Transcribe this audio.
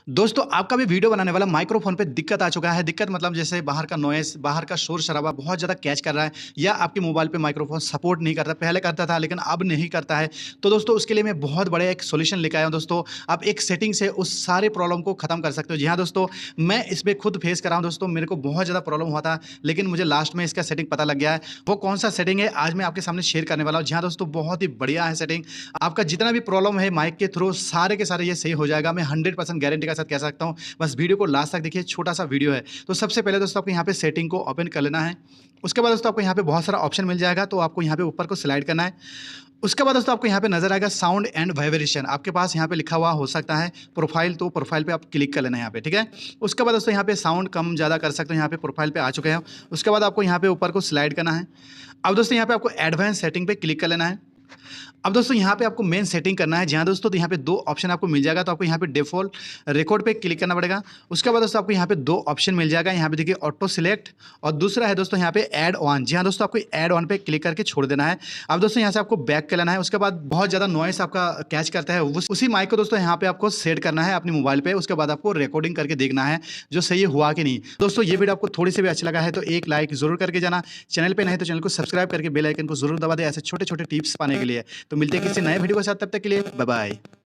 दोस्तों आपका भी वीडियो बनाने वाला माइक्रोफोन पे दिक्कत आ चुका है। दिक्कत मतलब जैसे बाहर का नॉइस, बाहर का शोर-शराबा बहुत ज़्यादा कैच कर रहा है या आपके मोबाइल पे माइक्रोफोन सपोर्ट नहीं करता। पहले करता था लेकिन अब नहीं करता है। तो दोस्तों उसके लिए मैं बहुत बड़े एक सॉल्यूशन लेके आया हूँ दोस्तों। आप एक सेटिंग से उस सारे प्रॉब्लम को खत्म कर सकते हो। जी हाँ दोस्तों, मैं इसमें खुद फेस कर रहा हूँ दोस्तों। मेरे को बहुत ज़्यादा प्रॉब्लम हुआ था, लेकिन मुझे लास्ट में इसका सेटिंग पता लग गया है। वो कौन-सा सेटिंग है आज मैं आपके सामने शेयर करने वाला हूँ। जी हाँ दोस्तों, बहुत ही बढ़िया है सेटिंग। आपका जितना भी प्रॉब्लम है माइक के थ्रू सारे के सारे ये सही हो जाएगा। मैं 100% गारंटी के साथ कह सकता हूँ। बस वीडियो को लास्ट तक देखिए, छोटा-सा वीडियो है। तो सबसे पहले दोस्तों आपको यहाँ पे सेटिंग को ओपन कर लेना है। उसके बाद दोस्तों आपको यहाँ पे बहुत सारा ऑप्शन मिल जाएगा, तो आपको यहाँ पे ऊपर को स्लाइड करना है। उसके बाद दोस्तों आपको यहाँ पे नज़र आएगा साउंड एंड वाइब्रेशन। आपके पास यहाँ पे लिखा हुआ हो सकता है प्रोफाइल, तो प्रोफाइल पे आप क्लिक कर लेना है यहाँ पे, ठीक है? उसके बाद दोस्तों यहाँ पे साउंड कम ज़्यादा कर सकते हो, यहाँ पे प्रोफाइल पे आ चुके हैं। उसके बाद आपको यहाँ पे ऊपर को स्लाइड करना है। अब दोस्तों यहाँ पे आपको एडवांस सेटिंग पे क्लिक कर लेना है। अब दोस्तों यहाँ पे आपको मेन सेटिंग करना है। जहाँ दोस्तों तो यहाँ पे 2 ऑप्शन आपको मिल जाएगा, तो आपको यहाँ पे डिफ़ॉल्ट रिकॉर्ड पे क्लिक करना पड़ेगा। उसके बाद दोस्तों आपको यहाँ पे 2 ऑप्शन मिल जाएगा। यहाँ पे देखिए ऑटो सिलेक्ट और दूसरा है दोस्तों यहाँ पे ऐड ऑन। जी हाँ दोस्तों, आपको ऐड ऑन पे क्लिक करके छोड़ देना है। अब दोस्तों यहाँ से आपको बैक कर लेना है। उसके बाद बहुत ज़्यादा नॉइस आपका कैच करता है, उसी माइक को दोस्तों यहाँ पे आपको सेट करना है अपने मोबाइल पे। उसके बाद आपको रिकॉर्डिंग करके देखना है जो सही हुआ कि नहीं। दोस्तों ये वीडियो आपको थोड़ी सी भी अच्छा लगा है तो एक लाइक ज़रूर करके जाना। चैनल पे नहीं तो चैनल को सब्सक्राइब करके बेल आइकन को ज़रूर दबा दें ऐसे छोटे-छोटे टिप्स पाने के लिए। तो मिलते हैं किसी नए वीडियो के साथ, तब तक के लिए बाय बाय।